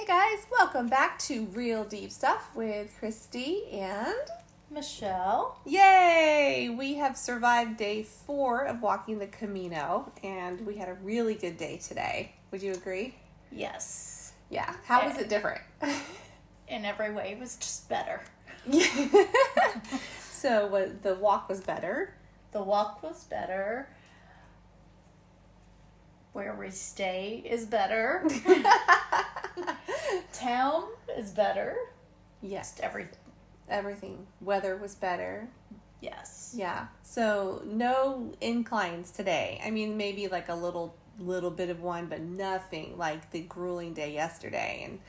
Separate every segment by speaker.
Speaker 1: guys, welcome back to Real Deep Stuff with Kristi and
Speaker 2: Michelle.
Speaker 1: Yay! We have survived day 4 of walking the Camino, and we had a really good day today. Would you agree?
Speaker 2: Yes.
Speaker 1: Yeah. How was it different?
Speaker 2: In every way, it was just better.
Speaker 1: So the walk was better?
Speaker 2: The walk was better. Where we stay is better. Town is better.
Speaker 1: Yes.
Speaker 2: Just everything.
Speaker 1: Everything. Weather was better.
Speaker 2: Yes.
Speaker 1: Yeah. So no inclines today. I mean, maybe like a little bit of one, but nothing like the grueling day yesterday. And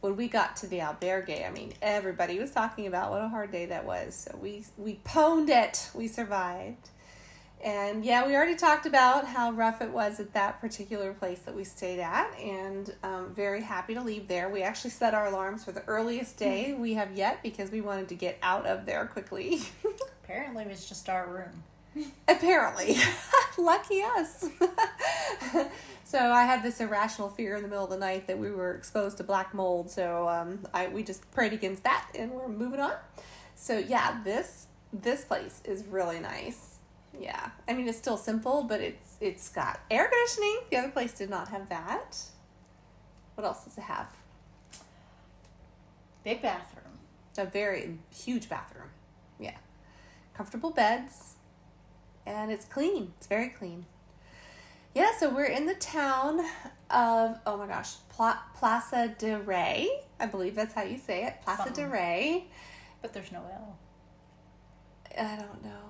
Speaker 1: when we got to the albergue, I mean, everybody was talking about what a hard day that was. So we pwned it. We survived. And yeah, we already talked about how rough it was at that particular place that we stayed at, and very happy to leave there. We actually set our alarms for the earliest day we have yet because we wanted to get out of there quickly.
Speaker 2: Apparently it was just our room.
Speaker 1: Apparently. Lucky us. So I had this irrational fear in the middle of the night that we were exposed to black mold, so we just prayed against that, and we're moving on. So yeah, this place is really nice. Yeah, I mean, it's still simple, but it's got air conditioning. The other place did not have that. What else does it have?
Speaker 2: Big bathroom.
Speaker 1: A very huge bathroom. Yeah. Comfortable beds. And it's clean. It's very clean. Yeah, so we're in the town of, oh my gosh, Plaza de Rey. I believe that's how you say it. Plaza de Rey.
Speaker 2: But there's no L.
Speaker 1: I don't know.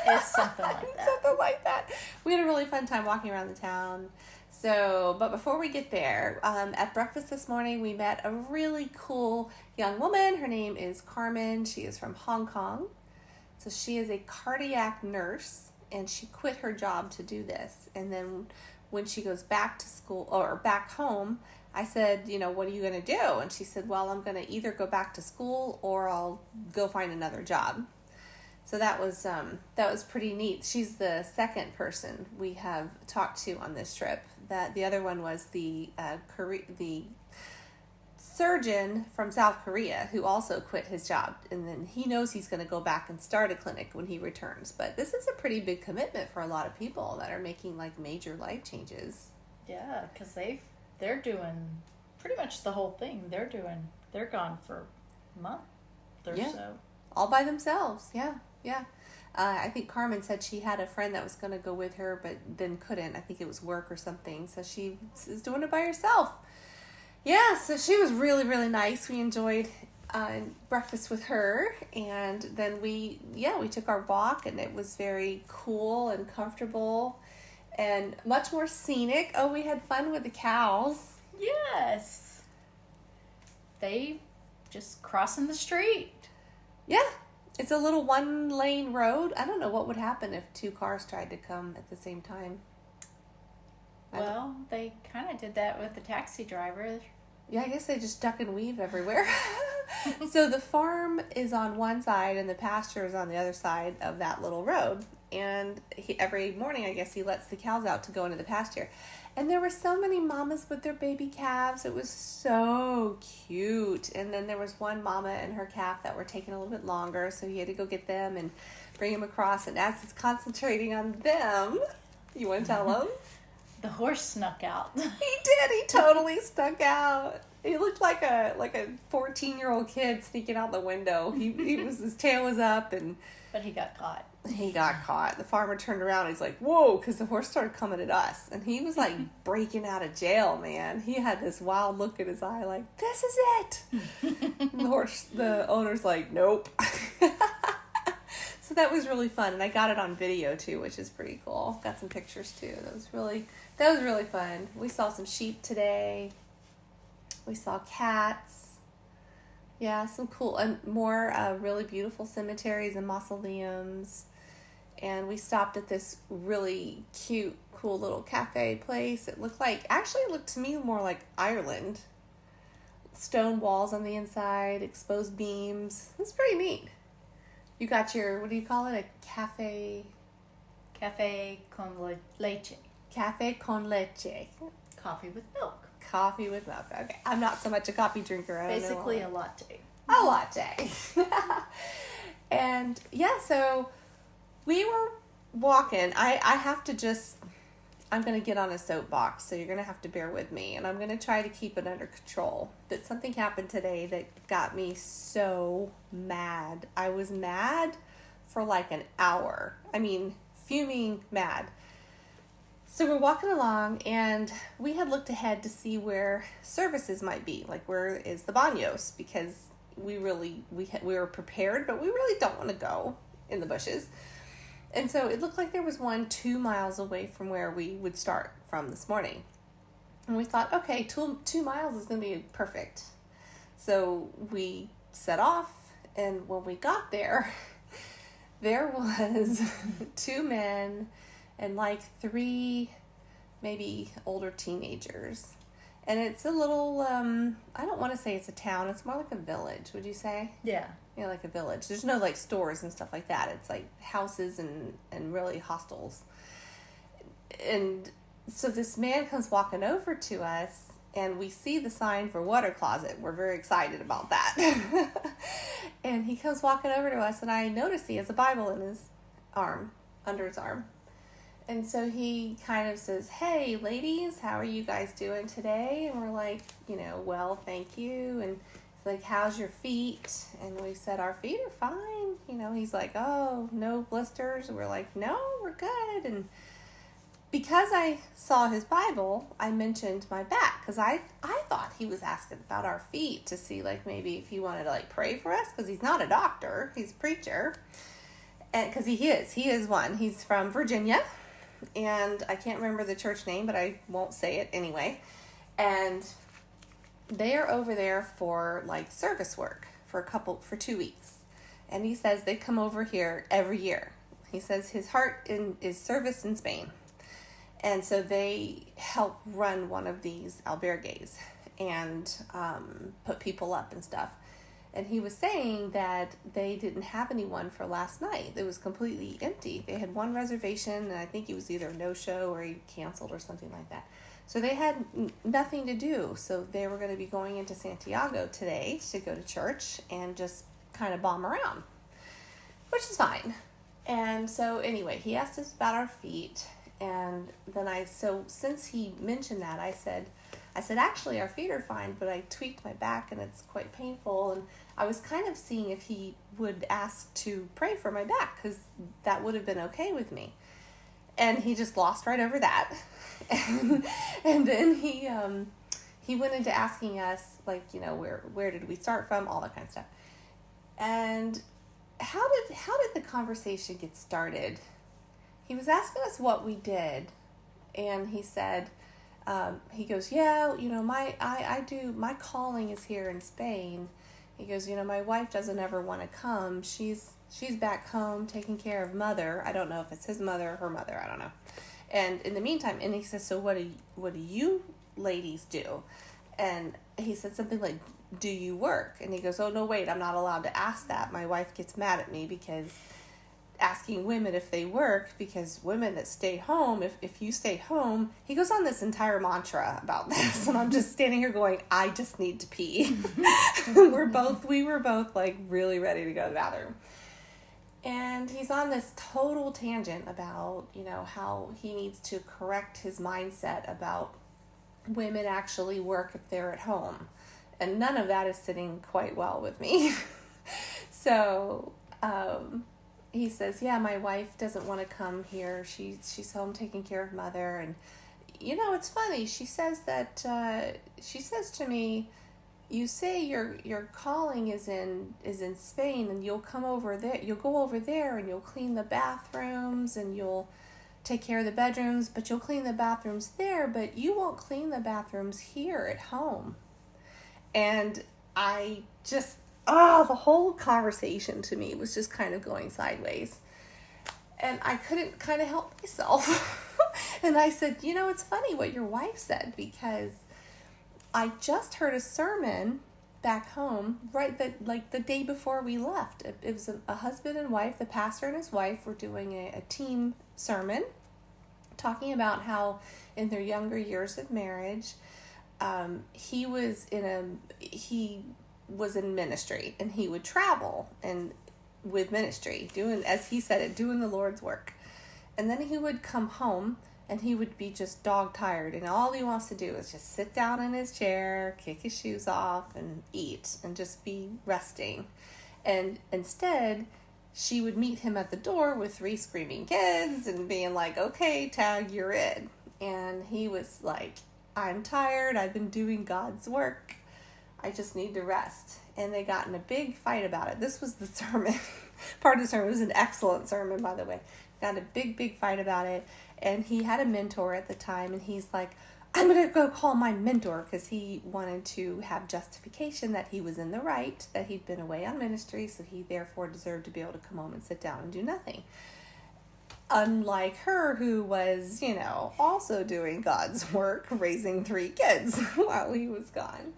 Speaker 2: It's something like that.
Speaker 1: Something like that. We had a really fun time walking around the town. So, but before we get there, at breakfast this morning, we met a really cool young woman. Her name is Carmen. She is from Hong Kong. So she is a cardiac nurse, and she quit her job to do this. And then when she goes back to school or back home, I said, what are you going to do? And she said, well, I'm going to either go back to school or I'll go find another job. So that was pretty neat. She's the second person we have talked to on this trip. That the other one was the surgeon from South Korea who also quit his job, and then he knows he's going to go back and start a clinic when he returns. But this is a pretty big commitment for a lot of people that are making like major life changes.
Speaker 2: Yeah, because they're doing pretty much the whole thing. They're gone for a month or so.
Speaker 1: All by themselves. Yeah. I think Carmen said she had a friend that was going to go with her, but then couldn't. I think it was work or something. So she is doing it by herself. Yeah, so she was really, really nice. We enjoyed breakfast with her. And then we took our walk, and it was very cool and comfortable and much more scenic. Oh, we had fun with the cows.
Speaker 2: Yes. They just crossing the street.
Speaker 1: Yeah. It's a little 1-lane road. I don't know what would happen if 2 cars tried to come at the same time.
Speaker 2: Well, they kind of did that with the taxi driver.
Speaker 1: Yeah, I guess they just duck and weave everywhere. So the farm is on one side and the pasture is on the other side of that little road. And every morning, I guess, he lets the cows out to go into the pasture. And there were so many mamas with their baby calves. It was so cute. And then there was one mama and her calf that were taking a little bit longer, so he had to go get them and bring them across. And as he's concentrating on them, you want to tell him?
Speaker 2: The horse snuck out.
Speaker 1: He did. He totally snuck out. He looked like a 14-year-old kid sneaking out the window. His tail was up,
Speaker 2: but he got caught.
Speaker 1: He got caught. The farmer turned around. He's like, whoa, because the horse started coming at us. And he was like breaking out of jail, man. He had this wild look in his eye like, this is it. And the owner's like, nope. So that was really fun. And I got it on video too, which is pretty cool. Got some pictures too. That was really fun. We saw some sheep today. We saw cats. Yeah, some cool and more really beautiful cemeteries and mausoleums. And we stopped at this really cute, cool little cafe place. It looked to me more like Ireland. Stone walls on the inside, exposed beams. It's pretty neat. You got your, what do you call it? A cafe?
Speaker 2: Cafe con leche.
Speaker 1: Cafe con leche.
Speaker 2: Coffee with milk.
Speaker 1: coffee with milk. Okay, I'm not so much a coffee drinker. I don't
Speaker 2: Basically
Speaker 1: know.
Speaker 2: a latte.
Speaker 1: A latte. And yeah, so we were walking. I have to just, I'm going to get on a soapbox, so you're going to have to bear with me. And I'm going to try to keep it under control. But something happened today that got me so mad. I was mad for like an hour. I mean, fuming mad. So we're walking along, and we had looked ahead to see where services might be. Like, where is the baños? Because we were prepared, but we really don't want to go in the bushes. And so it looked like there was one 2 miles away from where we would start from this morning. And we thought, okay, 2 miles is going to be perfect. So we set off, and when we got there, there was 2 men and like 3 maybe older teenagers. And it's a little, I don't want to say it's a town. It's more like a village, would you say?
Speaker 2: Yeah.
Speaker 1: Yeah, like a village. There's no like stores and stuff like that. It's like houses and really hostels. And so this man comes walking over to us, and we see the sign for water closet. We're very excited about that. And he comes walking over to us, and I notice he has a Bible in his arm, under his arm. And so he kind of says, hey, ladies, how are you guys doing today? And we're like, well, thank you. And he's like, how's your feet? And we said, our feet are fine. He's like, oh, no blisters. And we're like, no, we're good. And because I saw his Bible, I mentioned my back, because I thought he was asking about our feet to see, like, maybe if he wanted to, like, pray for us, because he's not a doctor. He's a preacher. And because he is one. He's from Virginia. And I can't remember the church name, but I won't say it anyway. And they are over there for like service work for 2 weeks. And he says they come over here every year. He says his heart is service in Spain. And so they help run one of these albergues and put people up and stuff. And he was saying that they didn't have anyone for last night. It was completely empty. They had one reservation, and I think it was either a no-show or he canceled or something like that. So they had nothing to do. So they were going to be going into Santiago today to go to church and just kind of bomb around, which is fine. And so anyway, he asked us about our feet. And then since he mentioned that, I said, actually, our feet are fine, but I tweaked my back and it's quite painful. And I was kind of seeing if he would ask to pray for my back, because that would have been okay with me. And he just glossed right over that. And then he went into asking us, like, where did we start from, all that kind of stuff. And how did the conversation get started? He was asking us what we did, and he said, he goes, yeah, my calling is here in Spain. He goes, my wife doesn't ever want to come. She's back home taking care of mother. I don't know if it's his mother or her mother. I don't know. And in the meantime, and he says, so what do you ladies do? And he said something like, do you work? And he goes, oh, no, wait, I'm not allowed to ask that. My wife gets mad at me because asking women if they work, because women that stay home, if you stay home, he goes on this entire mantra about this, and I'm just standing here going, I just need to pee. We were both like really ready to go to the bathroom. And he's on this total tangent about, how he needs to correct his mindset about women actually work if they're at home. And none of that is sitting quite well with me. So, he says, yeah, my wife doesn't want to come here. She's home taking care of mother. And, it's funny. She says to me, you say your calling is in Spain, and you'll come over there. You'll go over there and you'll clean the bathrooms and you'll take care of the bedrooms, but you'll clean the bathrooms there, but you won't clean the bathrooms here at home. And I just, the whole conversation to me was just kind of going sideways. And I couldn't kind of help myself. And I said, it's funny what your wife said, because I just heard a sermon back home, the day before we left. It was a husband and wife. The pastor and his wife were doing a team sermon, talking about how in their younger years of marriage, he was in ministry, and he would travel and with ministry, doing, as he said it, doing the Lord's work. And then he would come home, and he would be just dog tired, and all he wants to do is just sit down in his chair, kick his shoes off, and eat, and just be resting. And instead, she would meet him at the door with 3 screaming kids and being like, okay, Tag, you're in. And he was like, I'm tired. I've been doing God's work. I just need to rest. And they got in a big fight about it. This was the sermon. Part of the sermon. It was an excellent sermon, by the way. Got in a big fight about it. And he had a mentor at the time. And he's like, I'm going to go call my mentor, because he wanted to have justification that he was in the right, that he'd been away on ministry, so he therefore deserved to be able to come home and sit down and do nothing. Unlike her, who was, also doing God's work, raising 3 kids while he was gone.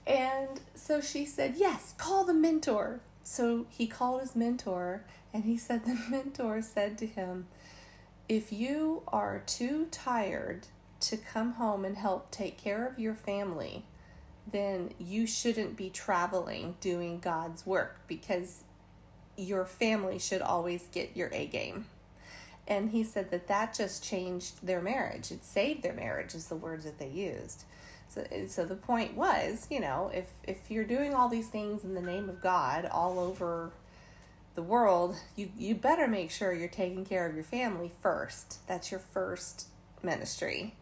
Speaker 1: And so she said, yes, call the mentor. So he called his mentor, and he said the mentor said to him, if you are too tired to come home and help take care of your family, then you shouldn't be traveling doing God's work, because your family should always get your A game. And he said that just changed their marriage. It saved their marriage, is the words that they used. So the point was, if you're doing all these things in the name of God all over the world, you better make sure you're taking care of your family first. That's your first ministry.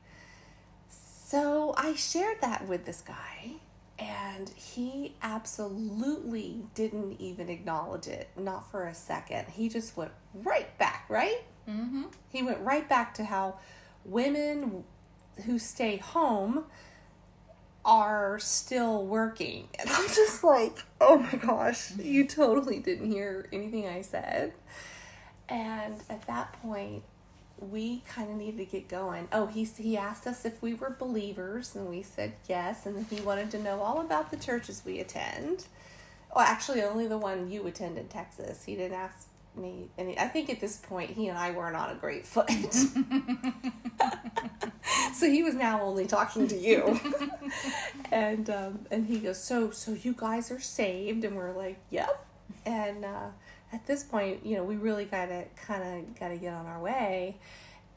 Speaker 1: So I shared that with this guy, and he absolutely didn't even acknowledge it, not for a second. He just went right back, right?
Speaker 2: Mm-hmm.
Speaker 1: He went right back to how women who stay home are still working. And I'm just like, oh my gosh, you totally didn't hear anything I said. And at that point, we kind of needed to get going. Oh, he asked us if we were believers, and we said yes. And then he wanted to know all about the churches we attend. Well, actually, only the one you attend in Texas. He didn't ask me any. I think at this point, he and I weren't on a great foot. So he was now only talking to you. And he goes, so you guys are saved? And we're like, yep. And at this point, we really gotta get on our way.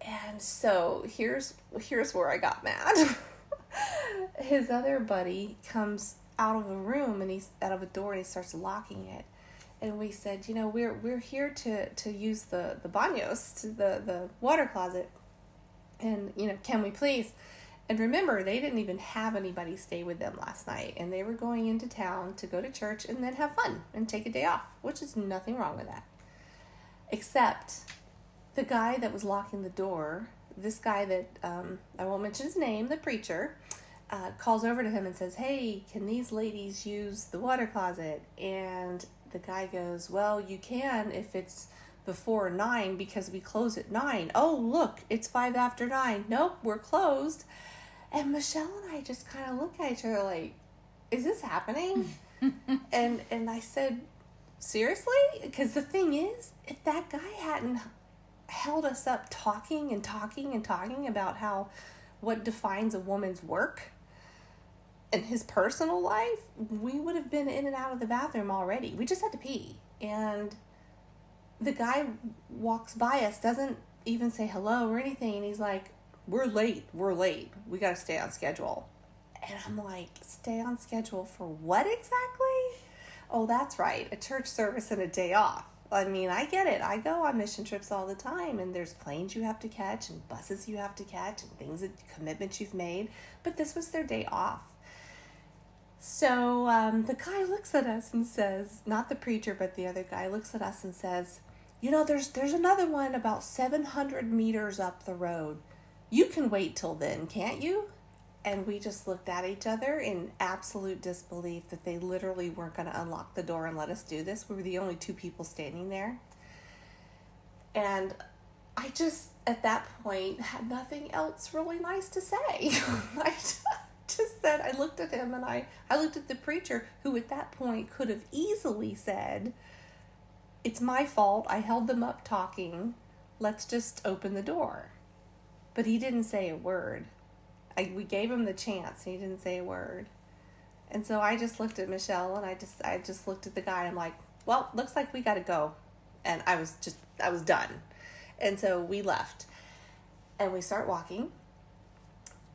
Speaker 1: And so here's where I got mad. His other buddy comes out of a room, and he's out of a door, and he starts locking it. And we said, we're here to use the baños, to the water closet. And, can we please? And remember, they didn't even have anybody stay with them last night. And they were going into town to go to church and then have fun and take a day off, which is nothing wrong with that. Except the guy that was locking the door, this guy that, I won't mention his name, the preacher, calls over to him and says, hey, can these ladies use the water closet? And the guy goes, well, you can if it's before 9, because we close at 9. Oh, look, it's 5 after 9. Nope, we're closed. And Michelle and I just kind of look at each other like, is this happening? and I said, seriously? Because the thing is, if that guy hadn't held us up talking about what defines a woman's work in his personal life, we would have been in and out of the bathroom already. We just had to pee. And the guy walks by us, doesn't even say hello or anything, and he's like, we're late. We got to stay on schedule. And I'm like, stay on schedule for what exactly? Oh, that's right, a church service and a day off. I mean, I get it. I go on mission trips all the time, and there's planes you have to catch and buses you have to catch and commitments you've made. But this was their day off. So the guy looks at us and says, not the preacher, but the other guy looks at us and says, there's another one about 700 meters up the road. You can wait till then, can't you? And we just looked at each other in absolute disbelief that they literally weren't going to unlock the door and let us do this. We were the only 2 people standing there. And I just, at that point, had nothing else really nice to say. I just said, I looked at him, and I looked at the preacher, who at that point could have easily said, it's my fault. I held them up talking. Let's just open the door. But he didn't say a word. We gave him the chance. He didn't say a word. And so I just looked at Michelle, and I just looked at the guy. I'm like, well, looks like we got to go. And I was done. And so we left. And we start walking.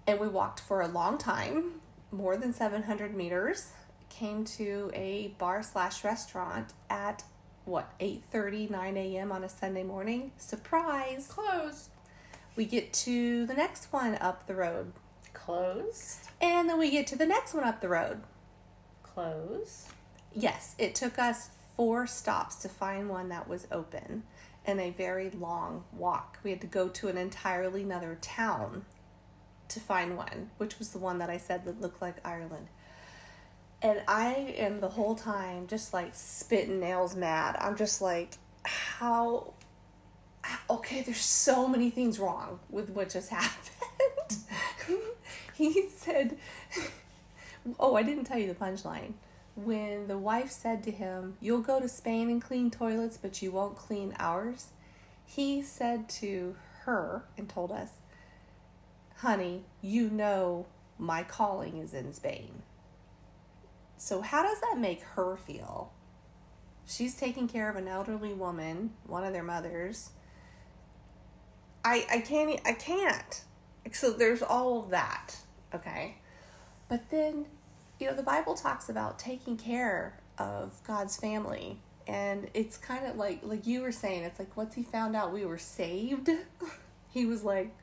Speaker 1: And we walked for a long time, more than 700 meters. Came to a bar/restaurant at, 8:30, 9 a.m. on a Sunday morning. Surprise!
Speaker 2: Closed.
Speaker 1: We get to the next one up the road.
Speaker 2: Closed.
Speaker 1: And then we get to the next one up the road.
Speaker 2: Closed.
Speaker 1: Yes, it took us 4 stops to find one that was open, and a very long walk. We had to go to an entirely another town to find one, which was the one that I said that looked like Ireland. And I am the whole time just like spitting nails mad. I'm just like, how... Okay, there's so many things wrong with what just happened. He said, oh, I didn't tell you the punchline. When the wife said to him, you'll go to Spain and clean toilets, but you won't clean ours, he said to her and told us, honey, you know my calling is in Spain. So how does that make her feel? She's taking care of an elderly woman, one of their mothers. I can't. So there's all of that, okay? But then, the Bible talks about taking care of God's family. And it's kind of like you were saying, it's like once he found out we were saved, he was like,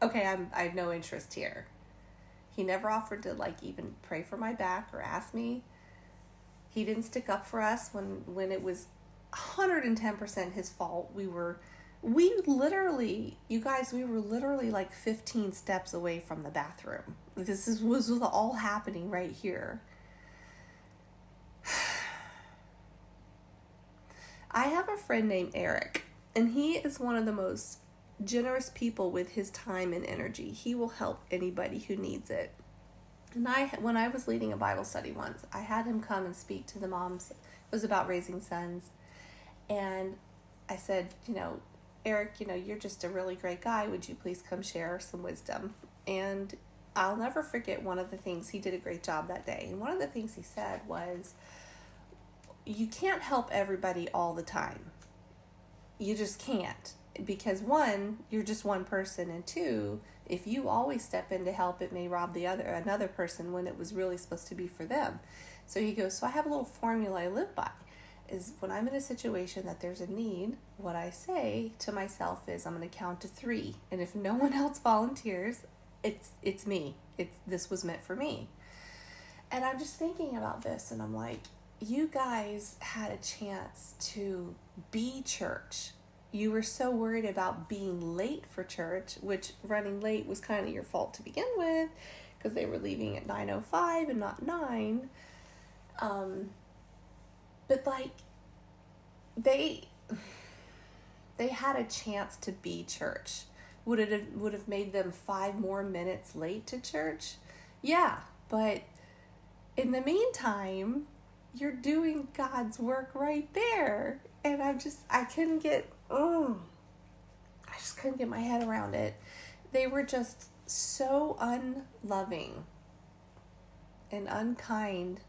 Speaker 1: okay, I have no interest here. He never offered to even pray for my back or ask me. He didn't stick up for us when it was 110% his fault. We were literally 15 steps away from the bathroom. This was all happening right here. I have a friend named Eric, and he is one of the most generous people with his time and energy. He will help anybody who needs it. And when I was leading a Bible study once, I had him come and speak to the moms. It was about raising sons. And I said, Eric, you're just a really great guy. Would you please come share some wisdom? And I'll never forget one of the things, he did a great job that day. And one of the things he said was, you can't help everybody all the time. You just can't. Because 1, you're just one person, and 2, if you always step in to help, it may rob another person when it was really supposed to be for them. So he goes, so I have a little formula I live by, is when I'm in a situation that there's a need, what I say to myself is, I'm going to count to 3, and if no one else volunteers, it's me. This was meant for me. And I'm just thinking about this, and I'm like, you guys had a chance to be church. You were so worried about being late for church, which running late was kind of your fault to begin with, because they were leaving at 9:05 and not 9. But they had a chance to be church. Would it have made them 5 more minutes late to church? Yeah, but in the meantime, you're doing God's work right there. And I just couldn't get my head around it. They were just so unloving and unkind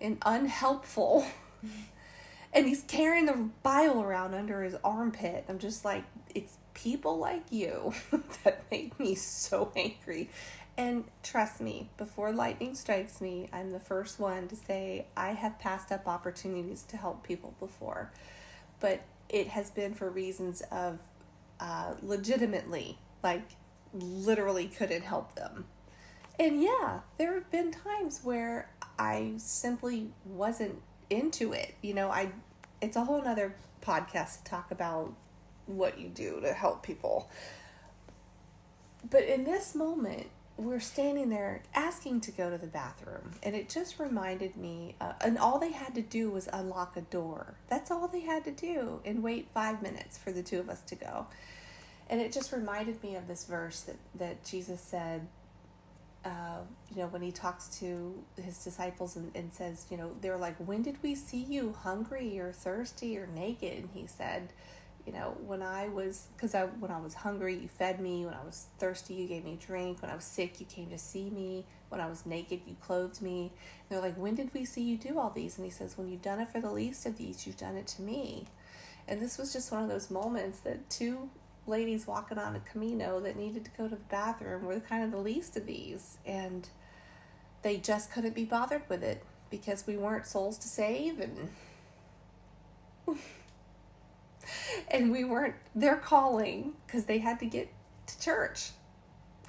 Speaker 1: and unhelpful. And he's carrying the Bible around under his armpit. I'm just like, it's people like you that make me so angry. And trust me, before lightning strikes me, I'm the first one to say I have passed up opportunities to help people before. But it has been for reasons of legitimately, literally couldn't help them. And yeah, there have been times where I simply wasn't into it. It's a whole nother podcast to talk about what you do to help people. But in this moment, we're standing there asking to go to the bathroom, and it just reminded me, and all they had to do was unlock a door. That's all they had to do, and wait 5 minutes for the 2 of us to go. And it just reminded me of this verse that Jesus said, when he talks to his disciples and says, they're like, when did we see you hungry or thirsty or naked? And he said, when I was hungry, you fed me. When I was thirsty, you gave me a drink. When I was sick, you came to see me. When I was naked, you clothed me. And they're like, when did we see you do all these? And he says, when you've done it for the least of these, you've done it to me. And this was just one of those moments that two ladies walking on a Camino that needed to go to the bathroom were kind of the least of these. And they just couldn't be bothered with it because we weren't souls to save, and we weren't their calling because they had to get to church.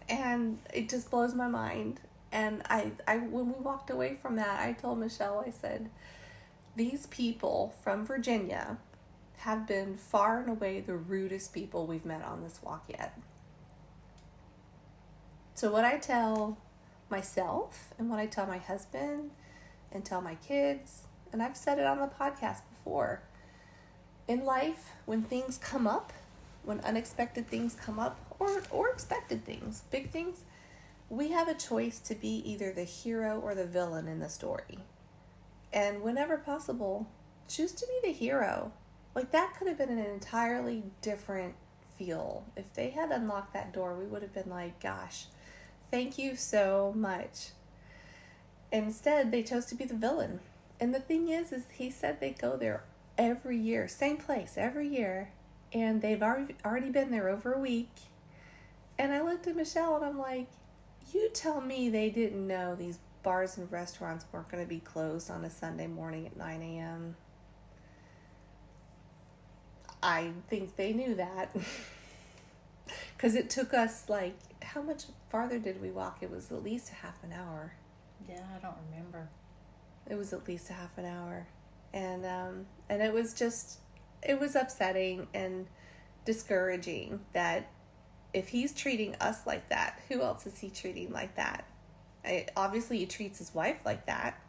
Speaker 1: And it just blows my mind. And I when we walked away from that, I told Michelle, I said, these people from Virginia have been far and away the rudest people we've met on this walk yet. So what I tell myself and what I tell my husband and tell my kids, and I've said it on the podcast before, in life, when things come up, when unexpected things come up, or expected things, big things, we have a choice to be either the hero or the villain in the story. And whenever possible, choose to be the hero. Like, that could have been an entirely different feel. If they had unlocked that door, we would have been like, gosh, thank you so much. Instead, they chose to be the villain. And the thing is he said they go there every year, same place every year, and they've already been there over a week. And I looked at Michelle and I'm like, you tell me they didn't know these bars and restaurants weren't going to be closed on a Sunday morning at 9 a.m. I think they knew that. Because it took us, like, how much farther did we walk? It was at least a half an hour.
Speaker 2: Yeah, I don't remember.
Speaker 1: It was at least a half an hour. And it was upsetting and discouraging that if he's treating us like that, who else is he treating like that? Obviously, he treats his wife like that.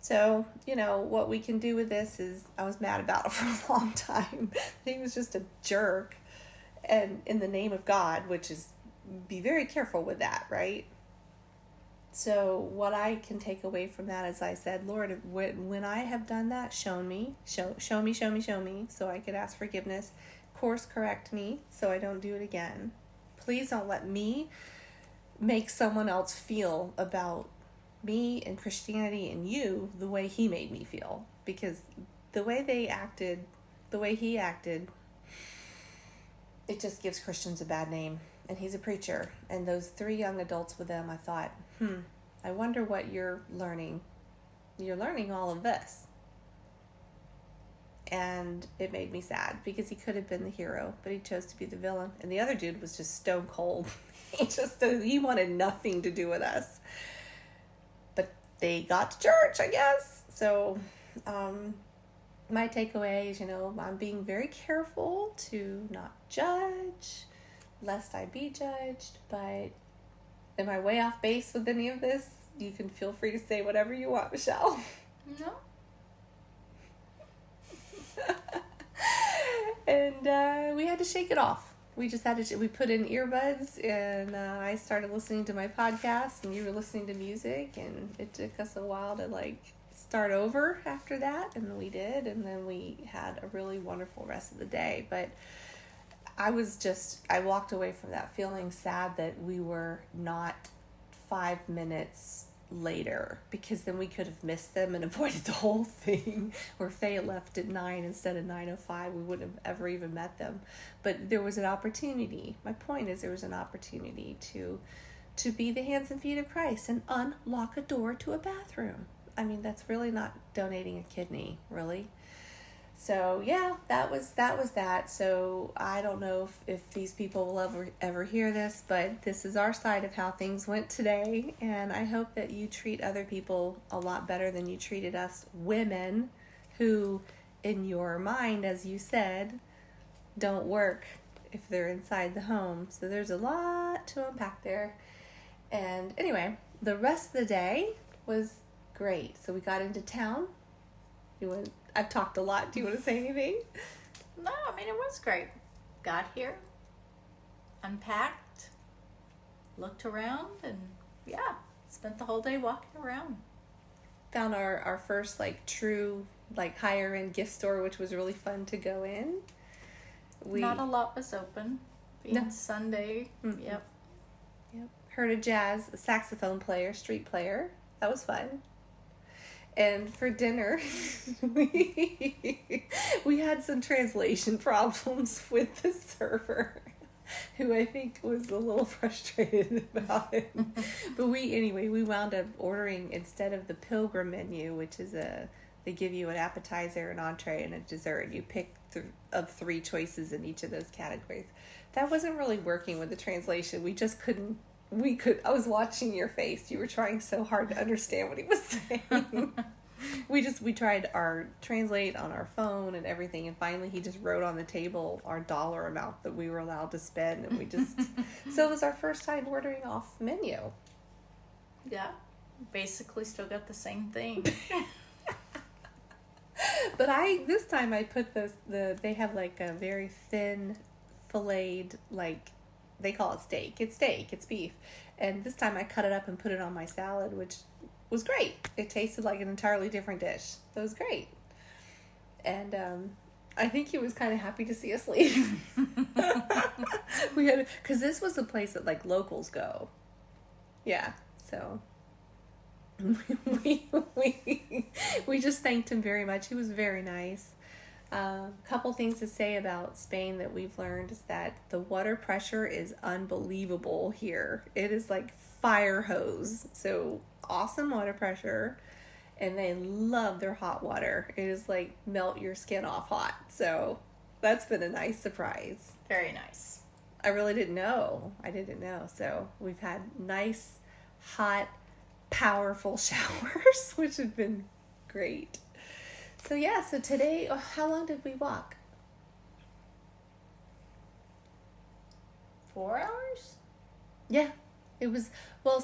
Speaker 1: So, what we can do with this is, I was mad about it for a long time. He was just a jerk. And in the name of God, which is, be very careful with that, right? So what I can take away from that is, I said, Lord, when I have done that, show me, so I could ask forgiveness. Course correct me so I don't do it again. Please don't let me make someone else feel about me and Christianity and you the way he made me feel. Because the way he acted, it just gives Christians a bad name. And he's a preacher. And those 3 young adults with them, I thought, I wonder what you're learning. You're learning all of this. And it made me sad because he could have been the hero, but he chose to be the villain. And the other dude was just stone cold. He wanted nothing to do with us. But they got to church, I guess. So, my takeaway is, I'm being very careful to not judge, lest I be judged. But am I way off base with any of this? You can feel free to say whatever you want, Michelle.
Speaker 2: No.
Speaker 1: And we had to shake it off. We just had to, we put in earbuds, and I started listening to my podcast, and you were listening to music, and it took us a while to start over after that, and we did, and then we had a really wonderful rest of the day. But I walked away from that feeling sad that we were not 5 minutes later, because then we could have missed them and avoided the whole thing. Or if they had left at 9 instead of 9:05, we wouldn't have ever even met them. But there was an opportunity. My point is, there was an opportunity to be the hands and feet of Christ and unlock a door to a bathroom. I mean, that's really not donating a kidney, really. So yeah, that was that. So I don't know if these people will ever hear this, but this is our side of how things went today. And I hope that you treat other people a lot better than you treated us women, who in your mind, as you said, don't work if they're inside the home. So there's a lot to unpack there. And anyway, the rest of the day was great. So we got into town. I've talked a lot. Do you want to say anything?
Speaker 2: No, I mean, it was great. Got here, unpacked, looked around, and spent the whole day walking around.
Speaker 1: found our first like true like higher end gift store, which was really fun to go in.
Speaker 2: Not a lot was open. Being Sunday. Mm-hmm. Yep.
Speaker 1: Heard a saxophone player, street player. That was fun. And for dinner, we had some translation problems with the server, who I think was a little frustrated about it. But we wound up ordering, instead of the Pilgrim menu, which is they give you an appetizer, an entree, and a dessert. You pick of 3 choices in each of those categories. That wasn't really working with the translation. We just couldn't. I was watching your face. You were trying so hard to understand what he was saying. We tried our translate on our phone and everything, and finally he just wrote on the table our dollar amount that we were allowed to spend, and we just so it was our first time ordering off menu.
Speaker 2: Yeah, basically still got the same thing.
Speaker 1: But this time I put they have like a very thin filleted, like, they call it steak. It's beef. And this time I cut it up and put it on my salad, which was great. It tasted like an entirely different dish. So it was great. And I think he was kind of happy to see us leave. Because this was a place that like locals go. Yeah. So we just thanked him very much. He was very nice. Couple things to say about Spain that we've learned is that the water pressure is unbelievable here. It is like fire hose. So awesome water pressure, and they love their hot water. It is like melt your skin off hot. So that's been a nice surprise.
Speaker 2: Very nice.
Speaker 1: I really didn't know. So we've had nice, hot, powerful showers, which have been great. So yeah, so today, how long did we walk?
Speaker 2: 4 hours?
Speaker 1: Yeah, it was,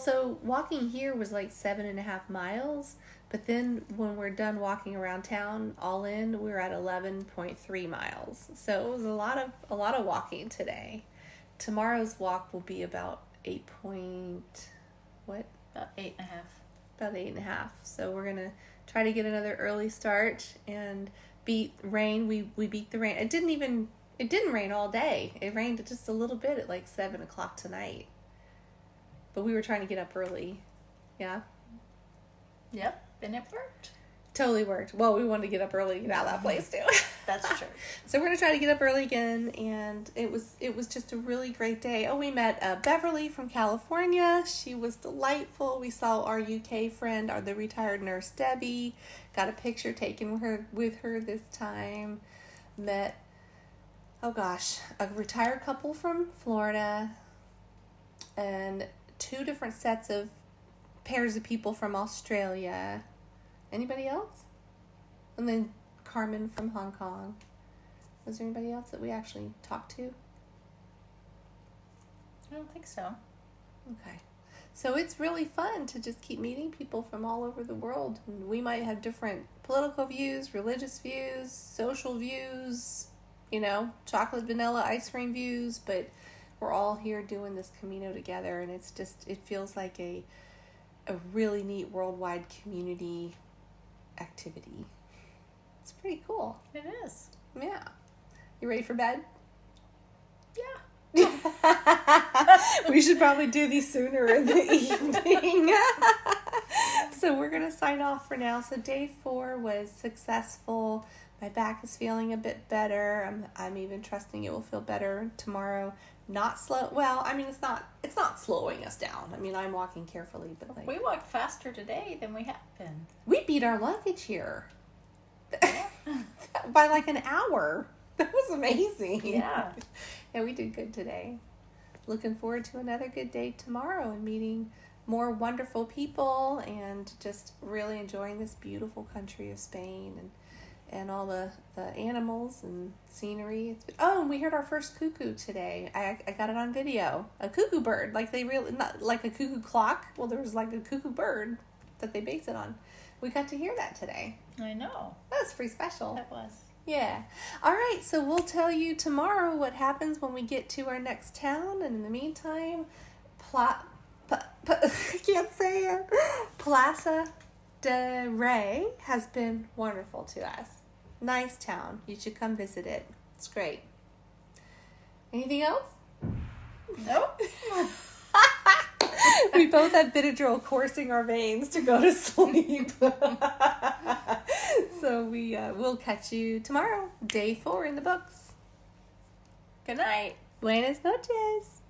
Speaker 1: so walking here was like 7.5 miles, but then when we're done walking around town, all in, we're at 11.3 miles. So it was a lot of walking today. Tomorrow's walk will be about 8
Speaker 2: About 8.5.
Speaker 1: About 8.5. So we're going to try to get another early start and beat rain. We beat the rain. It didn't rain all day. It rained just a little bit at like 7 o'clock tonight. But we were trying to get up early. Yeah. Yep.
Speaker 2: And it worked.
Speaker 1: Totally worked. Well, we wanted to get up early and get out of that place too.
Speaker 2: That's true.
Speaker 1: So we're going to try to get up early again, and it was just a really great day. Oh, we met Beverly from California. She was delightful. We saw our UK friend, the retired nurse Debbie. Got a picture taken with her this time. Met, a retired couple from Florida, and 2 different sets of pairs of people from Australia. Anybody else? And then Carmen from Hong Kong. Was there anybody else that we actually talked to?
Speaker 2: I don't think so.
Speaker 1: Okay. So it's really fun to just keep meeting people from all over the world. We might have different political views, religious views, social views, chocolate, vanilla, ice cream views, but we're all here doing this Camino together, and it feels like a really neat worldwide community activity. It's pretty cool.
Speaker 2: It is.
Speaker 1: Yeah. You ready for bed?
Speaker 2: Yeah.
Speaker 1: We should probably do these sooner in the evening. So we're going to sign off for now. So day 4 was successful. My back is feeling a bit better. I'm even trusting it will feel better tomorrow. Not slow. Well, I mean, it's not slowing us down. I mean, I'm walking carefully, but
Speaker 2: we walked faster today than we have been.
Speaker 1: We beat our luggage here by like an hour. That was amazing.
Speaker 2: Yeah.
Speaker 1: Yeah, we did good today. Looking forward to another good day tomorrow and meeting more wonderful people and just really enjoying this beautiful country of Spain and all the animals and scenery. And we heard our first cuckoo today. I got it on video. A cuckoo bird, not like a cuckoo clock. Well, there was like a cuckoo bird that they based it on. We got to hear that today.
Speaker 2: I know.
Speaker 1: That was pretty special.
Speaker 2: That was.
Speaker 1: Yeah. All right, so we'll tell you tomorrow what happens when we get to our next town. And in the meantime, I can't say it. Plaza Monterrey has been wonderful to us. Nice town. You should come visit it. It's great. Anything else?
Speaker 2: Nope.
Speaker 1: We both have Benadryl coursing our veins to go to sleep. So we'll catch you tomorrow, day 4 in the books.
Speaker 2: Good night.
Speaker 1: Buenas noches.